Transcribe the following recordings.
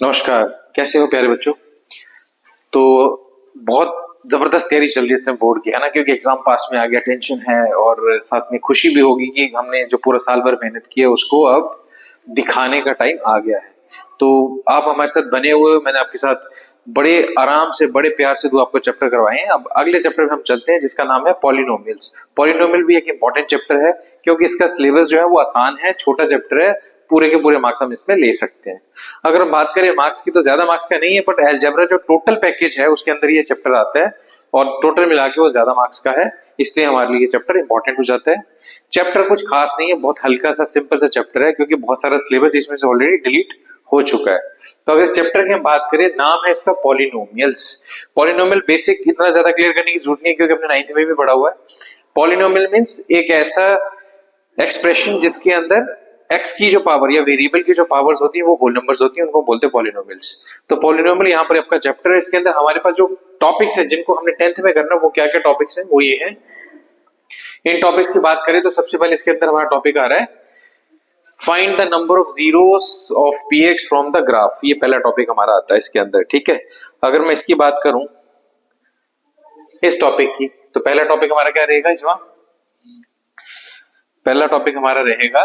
नमस्कार। कैसे हो प्यारे बच्चों। तो बहुत जबरदस्त तैयारी चल रही है इस टाइम बोर्ड की, है ना, क्योंकि एग्जाम पास में आ गया, टेंशन है और साथ में खुशी भी होगी कि हमने जो पूरा साल भर मेहनत की है उसको अब दिखाने का टाइम आ गया है। तो आप हमारे साथ बने हुए हो, मैंने आपके साथ बड़े आराम से बड़े प्यार से दो आपको चैप्टर करवाए हैं। अब अगले चैप्टर में हम चलते हैं जिसका नाम है पॉलिनोमियल्स। पॉलिनोमियल भी एक इंपॉर्टेंट चैप्टर है क्योंकि इसका सिलेबस जो है वो आसान है, छोटा चैप्टर है, पूरे के पूरे मार्क्स हम इसमें ले सकते हैं। अगर हम बात करें मार्क्स की तो ज्यादा मार्क्स का नहीं है, बट अलजेब्रा जो टोटल पैकेज है उसके अंदर ये चैप्टर आता है और टोटल मिला के वो ज्यादा मार्क्स का है, इसलिए हमारे लिए ये चैप्टर इंपॉर्टेंट हो जाता है। चैप्टर कुछ खास नहीं है, बहुत हल्का सा सिंपल सा चैप्टर है क्योंकि बहुत सारा सिलेबस इसमें से ऑलरेडी डिलीट हो चुका है। तो अगर इस चैप्टर की हम बात करें, नाम है इसका पॉलिनोमियल्स। पॉलिनोमियल बेसिक इतना ज्यादा क्लियर करने की जरूरत नहीं है क्योंकि अपने 9th में भी पढ़ा हुआ है। पॉलिनोमियल मींस एक ऐसा एक्सप्रेशन जिसके अंदर एक्स की जो पावर या वेरिएबल की जो पावर्स होती है वो होल नंबर्स होती है, उनको बोलते हैं पॉलिनोमियल्स। तो पॉलिनोमियल यहाँ पर आपका चैप्टर है, इसके अंदर हमारे पास जो टॉपिक्स है जिनको हमने 10th में करना, वो क्या क्या टॉपिक्स है वो ये है। इन टॉपिक्स की बात करें तो सबसे पहले इसके अंदर हमारा टॉपिक आ रहा है find the number of zeros of px from the graph. ये पहला टॉपिक हमारा आता है इसके अंदर, ठीक है। अगर मैं इसकी बात करूं इस टॉपिक की, तो पहला टॉपिक हमारा क्या रहेगा इसमें? पहला टॉपिक हमारा रहेगा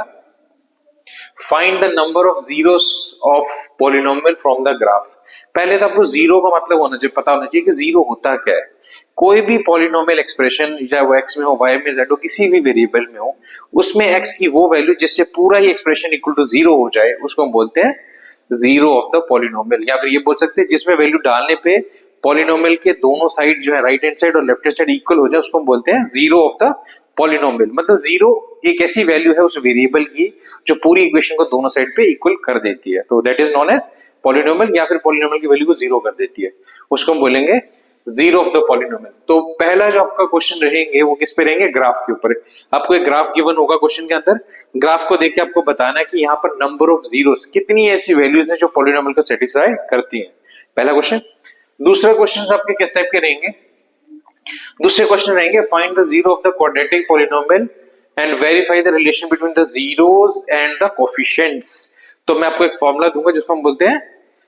find the number of zeros of polynomial from the graph. पहले तो आपको जीरो का मतलब होना चाहिए, पता होना चाहिए कि जीरो होता क्या है। कोई भी पॉलिनोमियल एक्सप्रेशन, चाहे वो एक्स में हो, वाई में, जेड हो, किसी भी वेरिएबल में हो, उसमें एक्स की वो वैल्यू जिससे पूरा ही एक्सप्रेशन इक्वल टू जीरो हो जाए उसको हम बोलते हैं जीरो ऑफ द पॉलिनोमियल। या फिर ये बोल सकते हैं जिसमें वैल्यू डालने पे पॉलिनोमियल के दोनों साइड जो है, राइट हैंड साइड और लेफ्ट हैंड साइड, इक्वल हो जाए, उसको हम बोलते हैं जीरो ऑफ द पॉलिनोमियल। मतलब जीरो एक ऐसी वैल्यू है उस वेरिएबल की जो पूरी इक्वेशन को दोनों साइड पे इक्वल कर देती है, तो that is known as polynomial. या फिर पॉलिनोमियल की वैल्यू को जीरो कर देती है, उसको हम बोलेंगे जीरो ऑफ द पॉलिनोमियल। तो पहला जो आपका क्वेश्चन रहेंगे वो किस पे रहेंगे? ग्राफ के ऊपर। आपको एक ग्राफ गिवन होगा क्वेश्चन के अंदर, ग्राफ को देख के आपको बताना है कि यहाँ पर नंबर ऑफ जीरोस, कितनी ऐसी वैल्यूज है जो पॉलिनोमियल को सेटिस्फाई करती है। पहला क्वेश्चन। दूसरा क्वेश्चन आपके किस टाइप के रहेंगे? दूसरे क्वेश्चन रहेंगे find the zero of the quadratic polynomial and verify the relation between the zeros and the coefficients. तो मैं आपको एक फॉर्मूला दूंगा जिसको हम बोलते हैं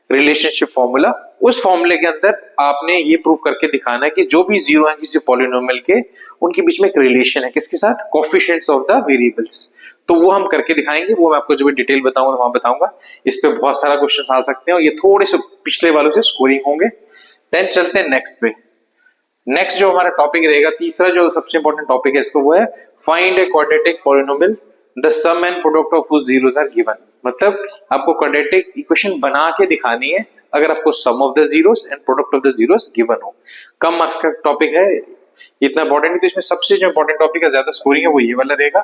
रिलेशनशिप फॉर्मूला। उस फॉर्मूले के अंदर आपने ये प्रूव करके दिखाना है कि जो भी जीरो है किसी पॉलिनोमियल के, उनके बीच में एक रिलेशन है, किसके साथ? Coefficients of the variables. तो वो हम करके दिखाएंगे, वो मैं आपको जब डिटेल बताऊंगा वहां बताऊंगा। इस पे बहुत सारा क्वेश्चन आ सकते हैं और ये थोड़े से पिछले वालों से स्कोरिंग होंगे। देन चलते हैं नेक्स्ट पे। नेक्स्ट जो हमारा टॉपिक रहेगा, तीसरा जो सबसे इंपॉर्टेंट टॉपिक है इसको, वो है find a quadratic polynomial the sum and product of whose zeros are given. मतलब आपको क्वाड्रेटिक इक्वेशन बना के दिखानी है अगर आपको sum of the zeros and product of the zeros given हो। कम मार्क्स का टॉपिक है, इतना इंपॉर्टेंट नहीं, तो इसमें सबसे जो इंपॉर्टेंट टॉपिक है, ज्यादा स्कोरिंग है, वो ये वाला रहेगा।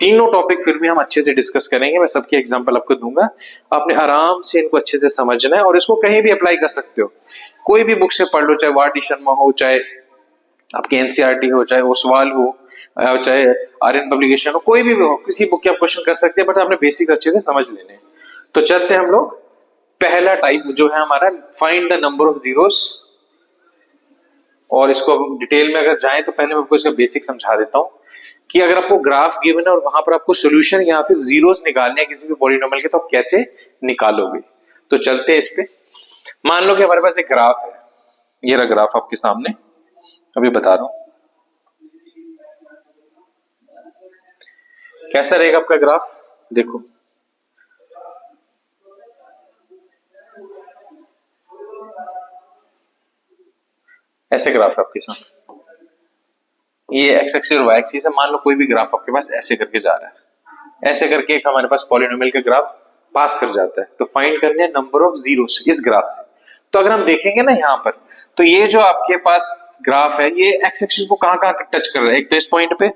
तीनों टॉपिक फिर भी हम अच्छे से डिस्कस करेंगे, मैं सबकी एग्जांपल आपको दूंगा, आपने आराम से इनको अच्छे से समझना है और इसको कहीं भी अप्लाई कर सकते हो। कोई भी बुक से पढ़ लो, चाहे वाटी शर्मा हो, चाहे आपकी एनसीईआरटी हो, चाहे ओसवाल हो, चाहे आर्यन पब्लिकेशन हो, कोई भी हो, किसी बुक के आप क्वेश्चन कर सकते हैं, बट आपने बेसिक अच्छे से समझ लेने हैं। तो चलते हैं हम लोग, पहला टाइप जो है हमारा find the number of zeros. और इसको अब डिटेल में अगर जाएं तो पहले मैं आपको इसका बेसिक समझा देता हूं कि अगर आपको ग्राफ गिवन है और वहां पर आपको सॉल्यूशन या फिर जीरोस निकालने हैं किसी भी पॉलिनोमियल के, तो आप कैसे निकालोगे। तो चलते हैं इस पे। मान लो कि हमारे पास एक ग्राफ है, ये रहा ग्राफ आपके सामने, अभी बता रहा हूं कैसा रहेगा आपका ग्राफ। देखो ऐसे ग्राफ है आपके सामने, ये एक्स एक्सिस और वाई एक्सिस है। मान लो कोई भी ग्राफ आपके पास ऐसे करके जा रहा है, ऐसे करके एक हमारे पास पॉलिनोमियल का ग्राफ पास कर जाता है। तो फाइंड करने हैं नंबर ऑफ जीरोस इस ग्राफ से। तो अगर हम देखेंगे ना यहाँ पर, तो ये जो आपके पास ग्राफ है ये एक्स एक्सिस को कहां कहां टच कर रहा है? एक तो इस पॉइंट पे,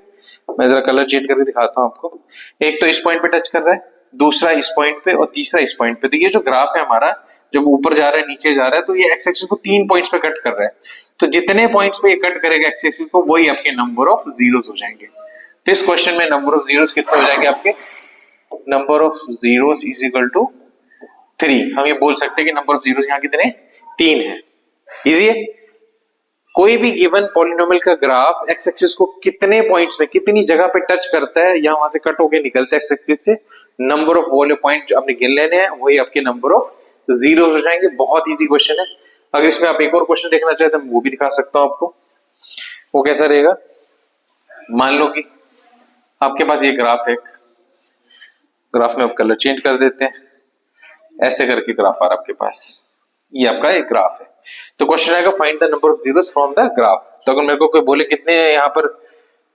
मैं जरा कलर चेंज करके दिखाता हूं आपको। एक तो इस पॉइंट पे टच कर रहा है, दूसरा इस पॉइंट पे और तीसरा इस पॉइंट पे। तो ये जो ग्राफ है हमारा, जब ऊपर जा रहा है नीचे जा रहा है, तो ये एक्स एक्सिस को 3 पॉइंट्स पे कट कर रहा है। तो जितने पॉइंट्स पे ये कट करेगा एक्स एक्सिस को, वही आपके नंबर ऑफ जीरोस हो जाएंगे। तो इस क्वेश्चन में नंबर ऑफ जीरोस कितने हो जाएंगे आपके? Number of zeros is equal to 3। हम ये बोल सकते हैं कि नंबर ऑफ जीरोस यहाँ कितने? 3 है। इजी है। कोई भी गिवन पॉलिनोमियल का ग्राफ एक्स एक्सिस को कितने पॉइंट्स में, कितनी जगह पे टच करता है या वहां से कट होके निकलता है एक्स एक्सिस से, नंबर ऑफ वो वाले पॉइंट जो आपने गिन लेने हैं, वही आपके नंबर ऑफ जीरो हो जाएंगे। बहुत इजी क्वेश्चन है। अगर इसमें आप एक और क्वेश्चन देखना चाहते हैं वो भी दिखा सकता हूं आपको। वो कैसा रहेगा, मान लो कि आपके पास ये ग्राफ है, ग्राफ में आप कलर चेंज कर देते हैं, ऐसे करके ग्राफ आ रहा है आपके पास, ये आपका एक ग्राफ है। तो क्वेश्चन आएगा find the number of zeros from the graph. तो अगर मेरे को कोई बोले कितने यहाँ पर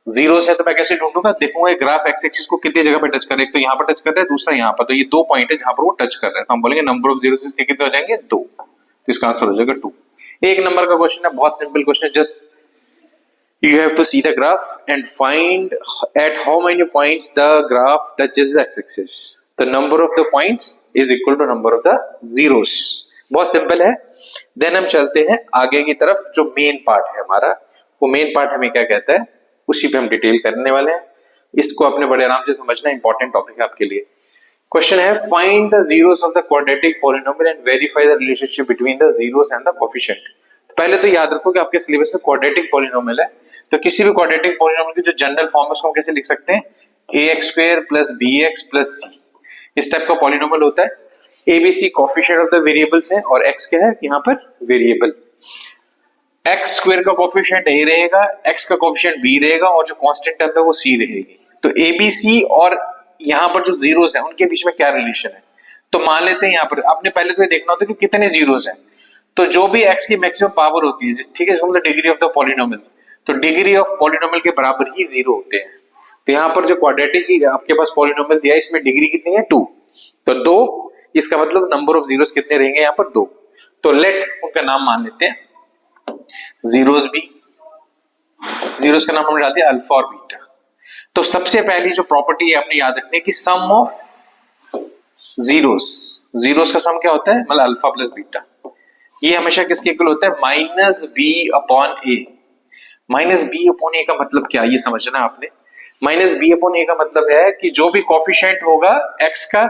जीरोस है तो मैं कैसे ढूंढूंगा, देखूंगा ग्राफ एक्स एक्सिस को कितनी जगह पे टच कर रहा है। एक तो यहाँ पर टच कर रहा है, दूसरा यहाँ पर, तो ये 2 पॉइंट है जहां पर वो टच कर रहा है, तो हम बोलेंगे नंबर ऑफ जीरोस इसके कितने हो जाएंगे, 2। तो इसका आंसर हो जाएगा 2। एक नंबर का क्वेश्चन है, बहुत सिंपल क्वेश्चन है। Just you have to see the graph and find at how many points the graph touches the x-axis. The number of the points is equal to number of the zeros. बहुत simple है। Then हम चलते हैं आगे की तरफ। जो main part है हमारा, वो मेन पार्ट हमें क्या कहता है, उसी पे हम डिटेल करने वाले हैं। इसको अपने बड़े आराम से समझना, इंपॉर्टेंट टॉपिक है आपके लिए। क्वेश्चन है find the zeros of the quadratic polynomial and verify the relationship between the zeros and the coefficient. पहले तो याद रखो कि आपके सिलेबस में क्वाड्रेटिक पॉलिनोमियल है, तो किसी भी क्वाड्रेटिक पॉलिनोमियल की जो जनरल फॉर्म है उसको हम कैसे लिख सकते हैं, ax square plus bx plus c। इस टाइप का पॉलिनोमियल होता है। abc coefficient of the variables है और x क्या है यहाँ पर, वेरिएबल। x स्क्वायर का कोएफिशिएंट a रहेगा, x का कोएफिशिएंट b रहेगा और जो कांस्टेंट टर्म है वो c रहेगी। तो abc और यहाँ पर जो जीरोस है उनके बीच में क्या रिलेशन है, तो मान लेते हैं यहाँ पर आपने पहले तो ये देखना होता है कि कितने जीरोस हैं। तो जो भी x की मैक्सिमम पावर होती है, ठीक है, मतलब डिग्री ऑफ द पॉलिनोमियल, तो डिग्री ऑफ पॉलिनोमियल के बराबर ही जीरो होते हैं। तो यहाँ पर जो क्वाड्रेटिक की आपके पास पॉलिनोमियल दिया है, इसमें डिग्री कितनी है, 2। तो 2, इसका मतलब नंबर ऑफ जीरोस कितने रहेंगे यहाँ पर, 2। तो लेट उनका नाम मान लेते हैं जीरोस भी। जीरोस का नाम हमने डाल दिया अल्फा और बीटा। तो सबसे पहली जो प्रॉपर्टी है आपने याद रखनी है कि सम ऑफ जीरोस, जीरोस का सम क्या होता है, मतलब अल्फा प्लस बीटा। ये हमेशा किसके इक्वल होता है, माइनस बी अपॉन ए। माइनस बी अपॉन ए का मतलब क्या, ये समझना है आपने। माइनस बी अपॉन ए का मतलब है कि जो भी कोएफिशिएंट होगा x का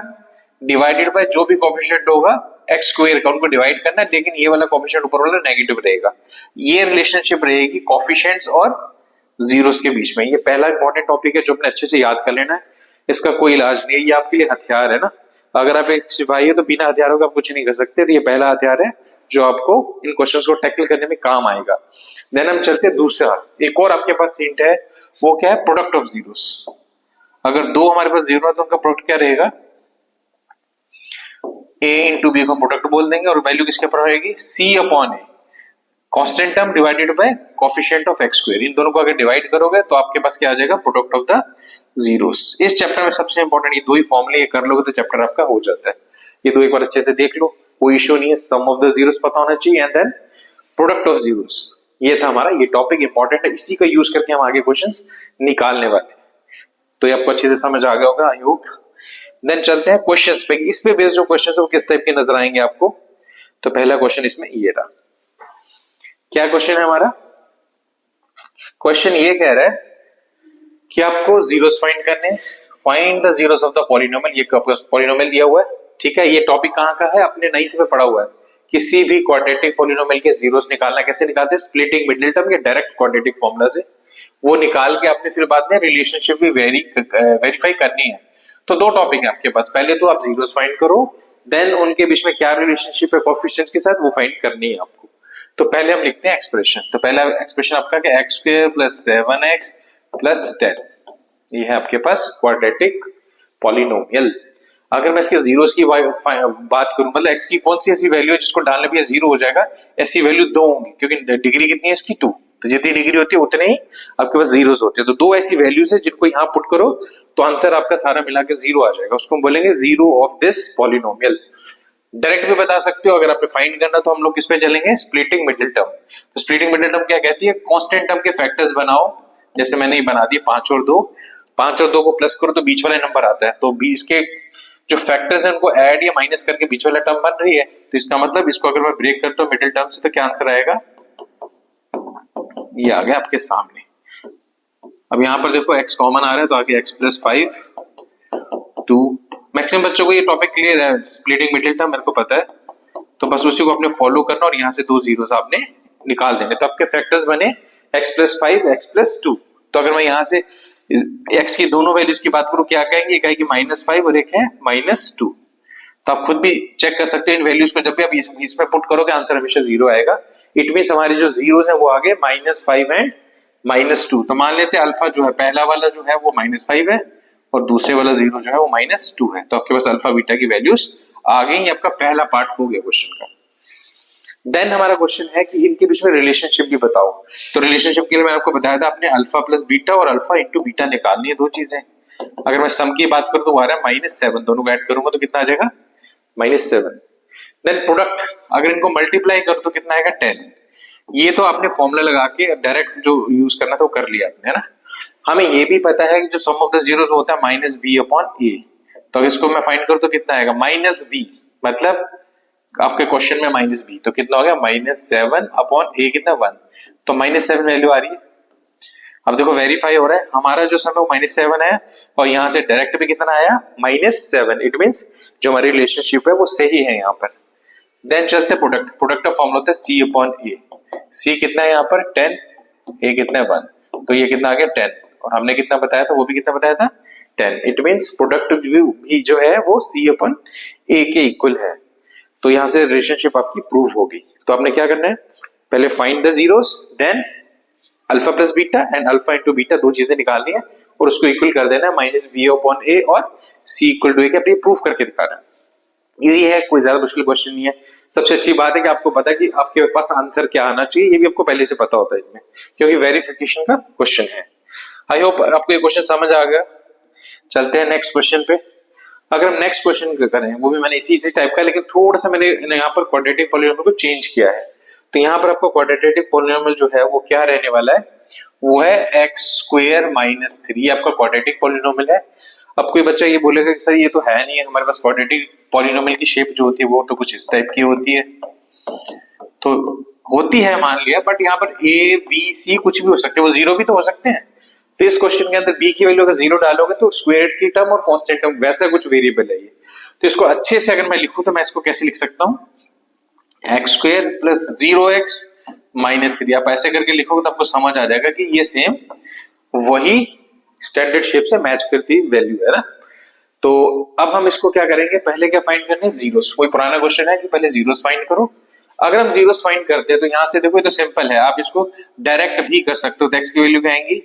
डिवाइडेड बाय जो भी कोएफिशिएंट होगा x स्क्वायर का, उनको डिवाइड करना है, लेकिन ये वाला कोएफिशिएंट ऊपर वाला नेगेटिव रहेगा। ये रिलेशनशिप रहेगी कोएफिशिएंट्स और जीरोस के बीच में। ये पहला इंपॉर्टेंट टॉपिक है जो अपने अच्छे से याद कर लेना है। इसका कोई इलाज नहीं है, ये आपके लिए हथियार है ना। अगर आप एक सिपाही है तो बिना हथियारों का आप कुछ नहीं कर सकते। तो ये पहला हथियार है जो आपको इन क्वेश्चंस को टैकल करने में काम आएगा। देन हम चलते हैं दूसरा, एक और आपके पास हिंट है, वो क्या है, प्रोडक्ट ऑफ जीरोस। अगर 2 हमारे पास जीरो है तो उनका प्रोडक्ट क्या रहेगा, a इंटू बी को प्रोडक्ट बोल देंगे और वैल्यू किसके ऊपर रहेगी, c upon A, constant term divided by coefficient of x square. इन दोनों को अगर डिवाइड करोगे तो आपके पास क्या आ जाएगा, प्रोडक्ट ऑफ द जीरोस। इस चैप्टर में सबसे इंपॉर्टेंट ये 2 ही फॉर्मूले कर लोगे तो चैप्टर आपका हो जाता है। ये 2 एक बार अच्छे से देख लो, कोई इश्यू नहीं है। सम ऑफ द जीरोस पता होना चाहिए and then product of zeros. ये था हमारा, ये टॉपिक इंपॉर्टेंट है, इसी का यूज करके हम आगे क्वेश्चंस निकालने वाले हैं। तो ये आपको अच्छे से समझ आ गया होगा, आई होप। देन चलते हैं क्वेश्चंस पे। इस पे बेस्ड जो क्वेश्चंस है वो किस टाइप के नजर आएंगे आपको। तो पहला क्वेश्चन इसमें ये रहा। क्या क्वेश्चन है हमारा, क्वेश्चन ये कह रहा है कि आपको जीरोस फाइंड करने, find the zeros of the polynomial. ये पॉलिनोमियल दिया हुआ है, ठीक है। ये टॉपिक कहां का है, अपने 9th में पढ़ा हुआ है। किसी भी क्वाड्रेटिक पॉलिनोमियल के जीरोस निकालना कैसे निकालते हैं, स्प्लिटिंग मिडिल टर्म या डायरेक्ट क्वाड्रेटिक फॉर्मूला से। वो निकाल के आपने फिर बाद में रिलेशनशिप भी वेरीफाई करनी है। तो 2 टॉपिक है आपके पास, पहले तो आप जीरोस फाइंड करो, देन उनके बीच में क्या रिलेशनशिप है कोएफिशिएंट्स के साथ, वो फाइंड करनी है आपको। तो पहले हम लिखते हैं एक्सप्रेशन। तो पहला एक्सप्रेशन आपका क्या, x square plus 7x plus 10। ये है आपके पास क्वाड्रेटिक पॉलिनोमियल। अगर मैं इसके जीरोस की बात करूं, मतलब x की कौन सी ऐसी वैल्यू है जिसको डालने पे 0 हो जाएगा, ऐसी वैल्यू 2 होंगी, क्योंकि डिग्री कितनी है इसकी, 2। तो जितनी डिग्री होती है उतने ही आपके पास जीरोस होते हैं। तो 2 ऐसी वैल्यूज है जिनको यहाँ पुट करो तो आंसर आपका सारा मिला के 0 आ जाएगा। उसको हम बोलेंगे zero of this polynomial. Direct भी बता सकते हो। अगर आपको फाइंड करना तो हम लोग किस पे चलेंगे, स्प्लिटिंग मिडिल टर्म। तो स्प्लिटिंग मिडिल टर्म क्या कहती है, कांस्टेंट टर्म के फैक्टर्स बनाओ। जैसे मैंने ये बना दिए 5 और 2, 5 और 2 को प्लस करो तो बीच वाला नंबर आता है। तो 20 के जो फैक्टर्स हैं उनको ऐड या माइनस करके बीच वाला टर्म बन रही है। तो इसका मतलब इसको अगर मैं ब्रेक करता हूँ मिडिल टर्म से तो क्या आंसर आएगा, ये आ गया आपके सामने। अब यहाँ पर देखो x कॉमन आ रहा है तो आगे x प्लस 5 2। मैक्सिमम बच्चों को ये टॉपिक क्लियर है, स्प्लिटिंग मिडिल टर्म मेरे को पता है। तो बस उसी को आपने फॉलो करना और यहाँ से 2 जीरोस आपने निकाल देंगे। तो आपके फैक्टर्स बने x प्लस 5 x प्लस 2। तो अगर मैं यहाँ से x की दोनों वैल्यूज की बात करूं क्या कहेंगे, एक है कि -5 और एक है -2। तो आप खुद भी चेक कर सकते हो इन वैल्यूज को, जब भी आप इसमें पुट करोगे आंसर हमेशा 0 आएगा। इट मींस हमारे जो जीरोस है वो आ गए -5 एंड -2। तो मान लेते हैं अल्फा जो है पहला वाला जो है वो -5 है और दूसरे वाला 0 जो है वो -2 है। तो आपके पास अल्फा बीटा की वैल्यूज आ गई। आपका पहला पार्ट हो गया क्वेश्चन का। देन हमारा क्वेश्चन है कि इनके बीच में रिलेशनशिप भी बताओ। तो रिलेशनशिप के लिए मैंने आपको बताया था आपने अल्फा प्लस बीटा और अल्फा इंटू बीटा निकालनी है, दो चीजें। अगर मैं सम की बात करूं तो वो आ रहा है -7, दोनों को ऐड करूंगा तो कितना आ जाएगा -7। देन प्रोडक्ट अगर इनको मल्टीप्लाई करो तो कितना आएगा 10। ये तो आपने फॉर्मूला लगा के डायरेक्ट जो यूज करना था वो कर लिया आपने, है ना। हमें ये भी पता है कि जो सम ऑफ द जीरोस होता है -b/a। तो इसको मैं फाइंड करूं तो कितना आएगा -b, मतलब आपके क्वेश्चन में -b, तो कितना हो गया -7/a कितना 1। तो -7 वैल्यू आ रही है। अब देखो वेरीफाई हो रहा है हमारा जो समय वो -7 है और यहां से डायरेक्ट भी कितना आया -7। इट मींस जो हमारी रिलेशनशिप है वो सही है यहाँ पर। देन चलते प्रोडक्ट। प्रोडक्ट का फॉर्मूला होता है c/a। c कितना है यहाँ पर 10, a कितना है 1, तो ये कितना आ गया 10 और हमने कितना बताया था वो भी कितना बताया था 10। इट मींस प्रोडक्ट भी जो है वो c/a के इक्वल है। तो यहां से रिलेशनशिप आपकी प्रूव होगी। तो आपने क्या करना है पहले find the zeros, then alpha plus beta and alpha into beta, दो चीजें निकालनी है और उसको इक्वल कर देना है -b/a और c = a के। अपनी प्रूफ करके दिखाना है। इजी है, कोई ज्यादा मुश्किल क्वेश्चन नहीं है। सबसे अच्छी बात है कि आपको पता है कि आपके पास आंसर क्या आना चाहिए, ये भी आपको पहले से पता होता है इसमें, क्योंकि वेरिफिकेशन का क्वेश्चन है। आई होप आपको ये क्वेश्चन समझ आ गया। चलते हैं नेक्स्ट क्वेश्चन पे। अगर हम नेक्स्ट क्वेश्चन करें वो भी मैंने इसी टाइप का, लेकिन थोड़ा सा मैंने यहाँ पर क्वाड्रेटिक पॉलिनोमियल को चेंज किया है। तो यहाँ पर आपको क्वाड्रेटिक पॉलिनोमियल जो है वो क्या रहने वाला है, वो है x² - 3। आपका क्वाड्रेटिक पॉलिनोमियल है। अब कोई बच्चा ये बोलेगा कि सर ये तो है नहीं है, हमारे पास क्वाड्रेटिक पॉलिनोमियल की शेप जो होती है वो तो कुछ इस टाइप की होती है। तो होती है मान लिया, बट यहाँ पर a b c कुछ भी हो सकते हैं, वो 0 भी तो हो सकते हैं। तो इस क्वेश्चन के अंदर b की वैल्यू अगर 0 डालोगे तो स्क्वायर की टर्म और कांस्टेंट टर्म वैसा कुछ वेरिएबल है ये। तो इसको अच्छे से अगर मैं लिखूं तो मैं इसको कैसे लिख सकता हूं, x² + 0x - 3। आप ऐसे करके लिखोगे तो आपको समझ आ जाएगा कि ये सेम वही स्टैंडर्ड शेप से मैच करती वैल्यू है ना। तो अब हम इसको क्या करेंगे, पहले क्या फाइंड करने हैं जीरोस। कोई पुराना क्वेश्चन है कि पहले जीरोस फाइंड करो। अगर हम जीरोस फाइंड करते हैं तो यहां से देखो ये तो सिंपल है, आप इसको डायरेक्ट भी कर सकते हो। तो x की वैल्यू क्या आएंगी,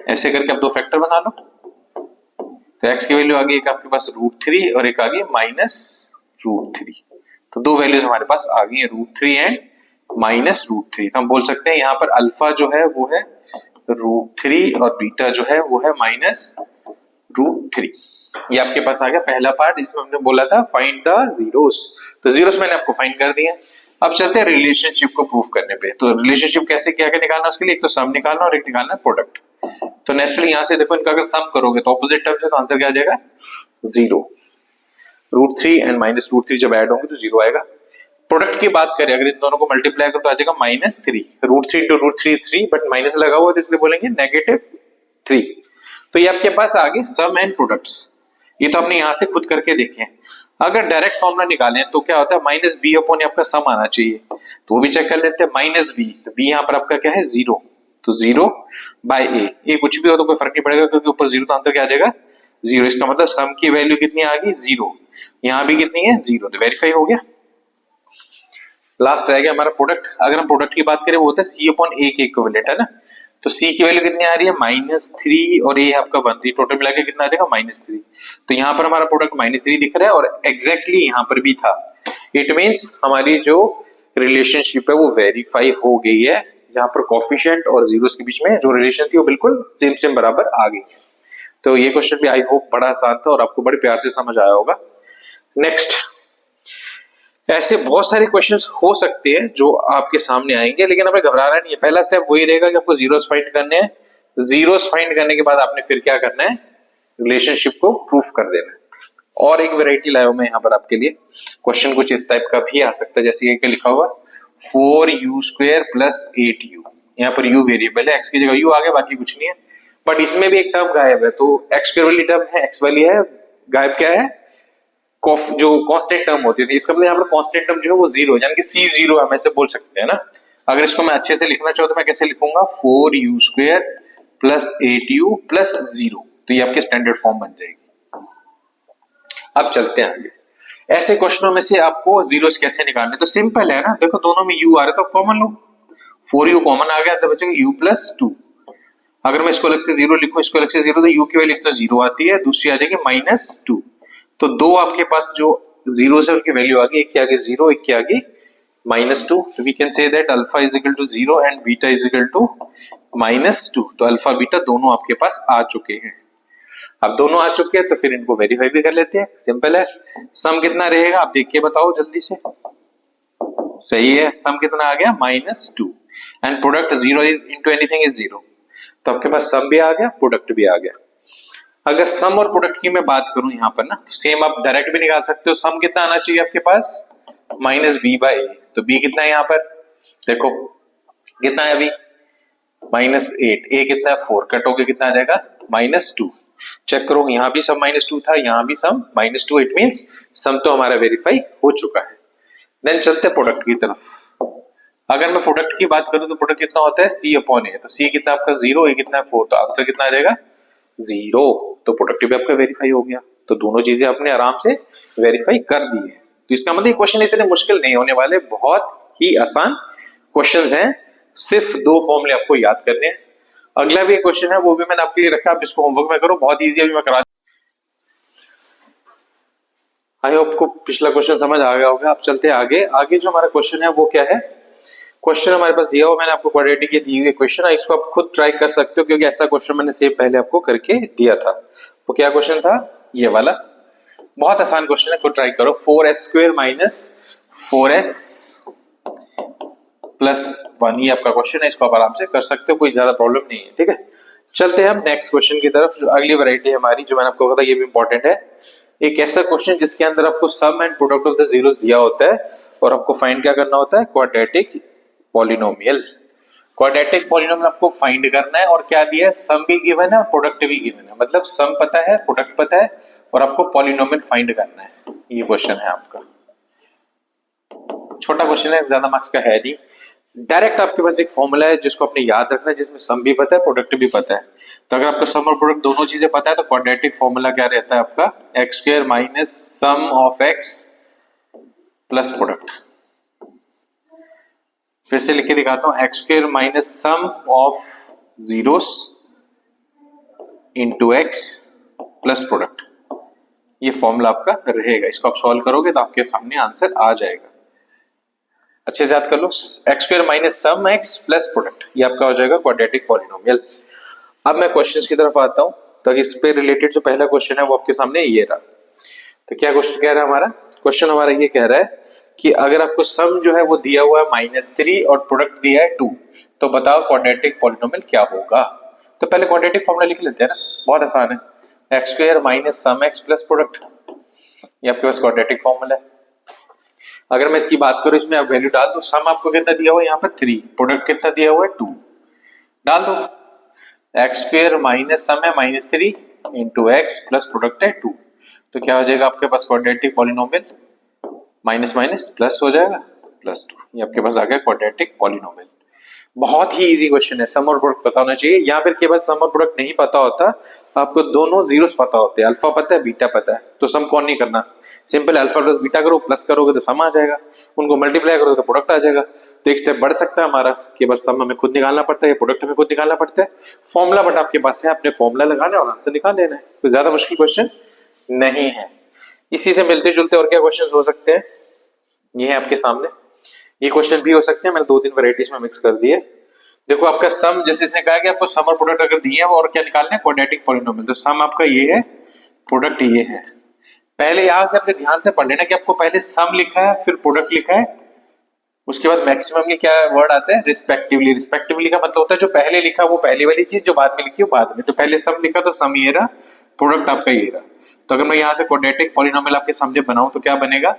ऐसे करके आप दो फैक्टर बना लो। तो x की वैल्यू आ गई एक आपके पास √3 और एक आ गई -√3। तो दो वैल्यूज हमारे पास आ गई है √3 एंड -√3। तो हम बोल सकते हैं यहाँ पर अल्फा जो है वो है √3 और बीटा जो है वो है -√3। ये आपके पास आ गया पहला पार्ट। इसमें हमने बोला था फाइंड द जीरोस, तो जीरोस मैंने आपको फाइंड कर दिया। अब चलते हैं रिलेशनशिप को प्रूफ करने पे। तो रिलेशनशिप कैसे क्या क्या निकालना, उसके लिए एक तो सम निकालना और एक निकालना प्रोडक्ट। तो नेचुरली यहां से देखो इनका अगर सम करोगे तो ऑपोजिट टर्म से, तो आंसर क्या आ जाएगा 0। √3 एंड -√3 जब ऐड होंगे तो 0 आएगा। प्रोडक्ट की बात करें अगर इन दोनों को मल्टीप्लाई करो तो आ जाएगा -3। √3 × √3 is 3, बट माइनस लगा हुआ तो इसलिए बोलेंगे -3। तो ये आपके पास आ गए सम एंड प्रोडक्ट्स। ये तो आपने यहां से खुद करके देखे। अगर डायरेक्ट फॉर्मूला निकालें तो क्या होता है -b/a आपका सम आना चाहिए, तो वो भी चेक कर लेते हैं। -b, तो b यहाँ पर आपका क्या है 0, तो 0/a। ये कुछ भी हो तो कोई फर्क नहीं पड़ेगा क्योंकि ऊपर 0, तो आंसर क्या आ जाएगा 0। इसका मतलब सम की वैल्यू कितनी आ गई 0, यहाँ भी कितनी है 0, तो वेरीफाई हो गया। लास्ट रह गया हमारा प्रोडक्ट। अगर हम प्रोडक्ट की बात करें वो होता है c/a के इक्विवेलेंट, है ना। तो c की वैल्यू कितनी आ रही है -3 और a आपका 1, टोटल मिला के कितना आ जाएगा -3। तो यहाँ पर हमारा प्रोडक्ट -3 दिख रहा है और एग्जैक्टली यहाँ पर भी था। इट मींस हमारी जो रिलेशनशिप है वो वेरीफाई हो गई है, जहां पर कोफिशिएंट और जीरोस के बीच में जो रिलेशन थी वो बिल्कुल सेम बराबर आ गई है। तो ये क्वेश्चन भी आई होप बड़ा आसान था और आपको बड़े प्यार से समझ आया होगा। नेक्स्ट, ऐसे बहुत सारे क्वेश्चंस हो सकते हैं जो आपके सामने आएंगे, लेकिन हमें घबराना नहीं है। पहला स्टेप वही रहेगा कि आपको जीरोस फाइंड करने हैं। जीरोस फाइंड करने के बाद आपने फिर क्या करना है, रिलेशनशिप को प्रूफ कर देना है। और एक वैरायटी लाया हूं मैं यहाँ पर आपके लिए। क्वेश्चन कुछ इस टाइप का भी आ सकता है, जैसे ये लिखा हुआ 4u² + 8u। यहाँ पर u वेरिएबल है, x की जगह u आ गया, बाकी कुछ नहीं है। बट इसमें भी एक टर्म गायब है, तो x² वाली टर्म है, x वाली है, गायब क्या है जो कांस्टेंट टर्म होती है। इसका मतलब यहाँ पर कांस्टेंट टर्म जो है वो 0 यानी कि c0 हम ऐसे बोल सकते हैं ना। अगर इसको मैं अच्छे से लिखना चाहूँ तो मैं कैसे लिखूंगा 4u² + 8u + 0। तो ये आपकी स्टैंडर्ड फॉर्म बन जाएगी। अब चलते हैं आगे। ऐसे क्वेश्चनों में से आपको जीरोस कैसे निकालने, तो सिंपल है ना, देखो दोनों में u आ रहा है तो कॉमन लो, 4u कॉमन आ गया तो बचेगा u प्लस 2। अगर मैं इसको अलग से जीरो लिखूं, इसको अलग से जीरो, तो u की वैल्यू तो जीरो आती है, दूसरी आ जाएगी -2। तो दो आपके पास जो जीरो है उनकी वैल्यू आ गई, एक की आगे जीरो, एक की आगे -2। तो we can say that alpha is equal to 0 and beta is equal to -2। तो अल्फा बीटा दोनों आपके पास आ चुके हैं। अब दोनों आ चुके हैं तो फिर इनको वेरीफाई भी कर लेते हैं, सिंपल है। सम कितना रहेगा आप देख के बताओ जल्दी से। सही है, सम कितना आ गया -2 and product 0 is into anything is 0। तो आपके पास सम भी आ गया, प्रोडक्ट भी आ गया। अगर सम और प्रोडक्ट की मैं बात करूं यहाँ पर ना, तो सेम आप डायरेक्ट भी निकाल सकते हो। सम कितना आना चाहिए आपके पास -b/a, तो b कितना है यहाँ पर देखो, कितना है अभी -8, a कितना है 4, कट होके कितना आ जाएगा -2। चेक करो, यहाँ भी सम -2 था, यहाँ भी सम -2, इट मींस सम तो हमारा वेरीफाई हो चुका है। देन चलते प्रोडक्ट की तरफ। अगर मैं प्रोडक्ट की बात करूं तो प्रोडक्ट कितना होता है c/a, तो c कितना आपका 0, a कितना 4, तो आंसर कितना आ जाएगा 0। तो प्रोडक्ट भी आपका वेरीफाई हो गया। तो दोनों चीजें आपने आराम से वेरीफाई कर दी है। तो इसका मतलब क्वेश्चन इतने मुश्किल नहीं होने वाले, बहुत ही आसान क्वेश्चंस हैं। सिर्फ दो फॉर्मूले आपको याद करने हैं। अगला भी एक क्वेश्चन है, वो भी मैंने आपके लिए रखा, आप इसको होमवर्क में करो, बहुत इजी अभी मैं करा। आई होप को पिछला क्वेश्चन समझ आ गया होगा। आप चलते हैं आगे। आगे जो हमारा क्वेश्चन है वो क्या है, क्वेश्चन हमारे पास दिया हुआ, मैंने आपको क्वाड्रेटिक के दी हुई क्वेश्चन है, इसको आप खुद ट्राई कर सकते हो क्योंकि ऐसा क्वेश्चन मैंने सेम पहले आपको करके दिया था। वो क्या क्वेश्चन था, ये वाला, बहुत आसान क्वेश्चन है, खुद ट्राई करो। 4s² माइनस 4s प्लस 1, ये आपका क्वेश्चन है, इसको आप आराम से कर सकते हो, कोई ज्यादा प्रॉब्लम नहीं है। ठीक है, चलते हैं हम नेक्स्ट क्वेश्चन की तरफ। अगली वैरायटी हमारी जो मैंने आपको कहा था, ये भी इंपॉर्टेंट है। एक ऐसा क्वेश्चन जिसके अंदर आपको sum and product of the zeros दिया होता है और आपको फाइंड क्या करना होता है, क्वाड्रेटिक पॉलिनोमियल। क्वाड्रेटिक पॉलिनोमियल आपको फाइंड करना है और क्या दिया है, सम भी गिवन है और प्रोडक्ट भी गिवन है, मतलब सम पता है, प्रोडक्ट पता है और आपको पॉलिनोमियल फाइंड करना है। ये क्वेश्चन है आपका, छोटा क्वेश्चन है, ज्यादा मार्क्स का है नहीं। डायरेक्ट आपके पास एक फॉर्मूला है जिसको आपने याद रखना है, जिसमें सम भी पता है, प्रोडक्ट भी पता है। तो अगर आपको सम और प्रोडक्ट दोनों चीजें पता है तो क्वाड्रेटिक फॉर्मूला क्या रहता है आपका, x² minus sum of x plus product. फिर से लिख के दिखाता हूं, x² minus sum of zeros into x plus product. ये फॉर्मूला आपका रहेगा, इसको आप सॉल्व करोगे तो आपके सामने आंसर आ जाएगा। अच्छे से याद कर लो, x² minus sum x plus product, ये आपका हो जाएगा क्वाड्रेटिक पॉलिनोमियल। अब मैं क्वेश्चंस की तरफ आता हूं, तो इस पे रिलेटेड जो पहला क्वेश्चन है वो आपके सामने ये रहा। तो क्या क्वेश्चन कह रहा है हमारा, क्वेश्चन हमारा ये कह रहा है कि अगर आपको सम जो है वो दिया हुआ है -3 और प्रोडक्ट दिया है 2, तो बताओ क्वाड्रेटिक पॉलिनोमियल क्या होगा। तो पहले क्वाड्रेटिक फॉर्मूला लिख लेते हैं ना, बहुत आसान है, x² minus sum x plus product, ये आपके पास क्वाड्रेटिक फॉर्मूला है। अगर मैं इसकी बात करूं, इसमें आप वैल्यू डाल दो, सम आपको कितना दिया हुआ है यहाँ पर 3, प्रोडक्ट कितना दिया हुआ है 2, डाल दो, x² माइनस सम है -3 इंटू x प्लस प्रोडक्ट है 2, तो क्या हो जाएगा आपके पास quadratic polynomial, minus minus plus हो जाएगा +2, ये आपके पास आ गया क्वाड्रेटिक पॉलिनोमियल। बहुत ही इजी क्वेश्चन है, सम और प्रोडक्ट पता होना चाहिए, या फिर केवल सम और प्रोडक्ट नहीं पता होता, आपको दोनों जीरोस पता होते हैं, अल्फा पता है, बीटा पता है, तो सम कौन नहीं करना, सिंपल अल्फा प्लस बीटा करो, प्लस करोगे तो सम आ जाएगा, उनको मल्टीप्लाई करोगे तो प्रोडक्ट आ जाएगा। तो एक स्टेप बढ़ सकता है हमारा, केवल सम हमें खुद निकालना पड़ता है, प्रोडक्ट हमें खुद निकालना पड़ता है। फॉर्मूला बट आपके पास है, अपने फॉर्मूला लगाना और आंसर निकाल लेना है, कोई ज्यादा मुश्किल क्वेश्चन नहीं है। इसी से मिलते जुलते और क्या क्वेश्चन हो सकते हैं, ये है आपके सामने, ये क्वेश्चन भी हो सकते हैं, मैंने 2-3 वैरायटीज में मिक्स कर दिए। देखो आपका सम, जैसे इसने कहा कि आपको सम और प्रोडक्ट अगर दिए हैं और क्या निकालना है, क्वाड्रेटिक पॉलिनोमियल, तो सम आपका ये है, प्रोडक्ट ये है। पहले यहां से अपने ध्यान से पढ़ लेना कि आपको पहले सम लिखा है, फिर प्रोडक्ट लिखा है, उसके बाद मैक्सिमम के क्या वर्ड आते हैं, रिस्पेक्टिवली। रिस्पेक्टिवली का मतलब होता है जो पहले लिखा वो पहले वाली चीज, जो बाद में लिखी वो बाद में। तो पहले सम लिखा तो सम ये रहा, प्रोडक्ट आपका ये रहा। तो अगर मैं यहाँ से क्वाड्रेटिक पॉलिनोमियल आपके सामने बनाऊं तो क्या बनेगा,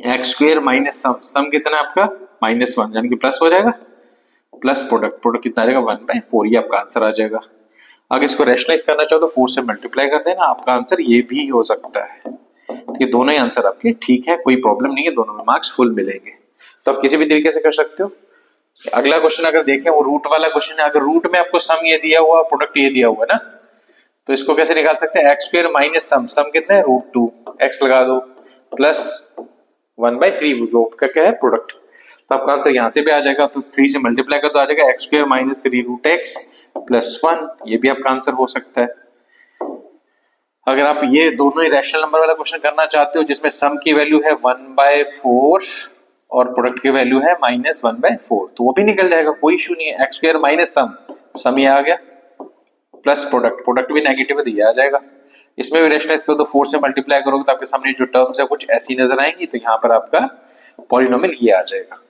x² माइनस सम, सम कितना है आपका -1, यानी कि प्लस हो जाएगा, प्लस प्रोडक्ट, प्रोडक्ट कितना आ जाएगा 1/4, ये आपका आंसर आ जाएगा। अगर इसको रैशनलाइज करना चाहो तो 4 से मल्टीप्लाई कर देना, आपका आंसर ये भी हो सकता है। ये दोनों ही आंसर आपके ठीक है, कोई प्रॉब्लम नहीं है, दोनों में मार्क्स फुल मिलेंगे, तो आप किसी भी तरीके से कर सकते हो। अगला क्वेश्चन अगर देखें, वो रूट वाला क्वेश्चन है। अगर रूट में आपको सम ये दिया हुआ, प्रोडक्ट ये दिया हुआ है ना, तो इसको कैसे निकाल सकते हैं, एक्स स्क्वायर माइनस सम, सम कितना है √2, एक्स लगा दो प्लस 1/3 जो क्या है प्रोडक्ट। तो आपका आंसर यहाँ से भी आ जाएगा, तो 3 से मल्टीप्लाई कर तो आ जाएगा x square minus 3√x plus 1, ये भी आपका आंसर हो सकता है। अगर आप ये दोनों ही रैशनल नंबर वाला क्वेश्चन करना चाहते हो जिसमें सम की वैल्यू है 1/4 और प्रोडक्ट की वैल्यू है -1/4, तो वो भी निकल जाएगा, कोई इशू नहीं है। एक्स स्क्वायर माइनस सम, सम ये आ गया प्लस प्रोडक्ट, प्रोडक्ट भी नेगेटिव है तो ये आ जाएगा। इसमें भी रेशनलाइज करो तो 4 से मल्टीप्लाई करोगे तो आपके सामने जो टर्म्स है कुछ ऐसी नजर आएंगी, तो यहाँ पर आपका पॉलिनोमियल ये आ जाएगा।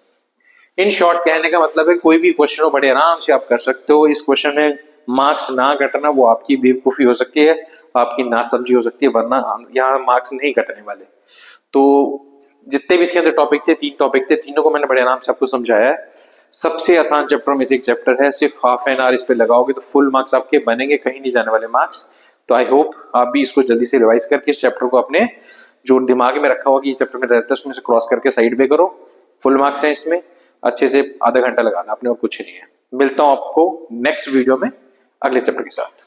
इन शॉर्ट कहने का मतलब है कोई भी क्वेश्चन हो बड़े आराम से आप कर सकते हो। इस क्वेश्चन में मार्क्स ना कटना वो आपकी बेवकूफी हो सकती है, आपकी नासमझी हो सकती है, वरना यहाँ मार्क्स नहीं कटने वाले। तो जितने भी इसके अंदर टॉपिक थे, 3 टॉपिक थे, तीनों को मैंने बड़े आराम से आपको समझाया है। सबसे आसान चैप्टर में से एक चैप्टर है, सिर्फ हाफ एन आवर इस पे लगाओगे तो फुल मार्क्स आपके बनेंगे, कहीं नहीं जाने वाले मार्क्स। तो आई होप आप भी इसको जल्दी से रिवाइज करके इस चैप्टर को अपने जो दिमाग में रखा होगा कि ये चैप्टर में रहता है उसमें से क्रॉस करके साइड पे करो। फुल मार्क्स है इसमें, अच्छे से आधा घंटा लगाना अपने और कुछ नहीं है। मिलता हूं आपको नेक्स्ट वीडियो में अगले चैप्टर के साथ।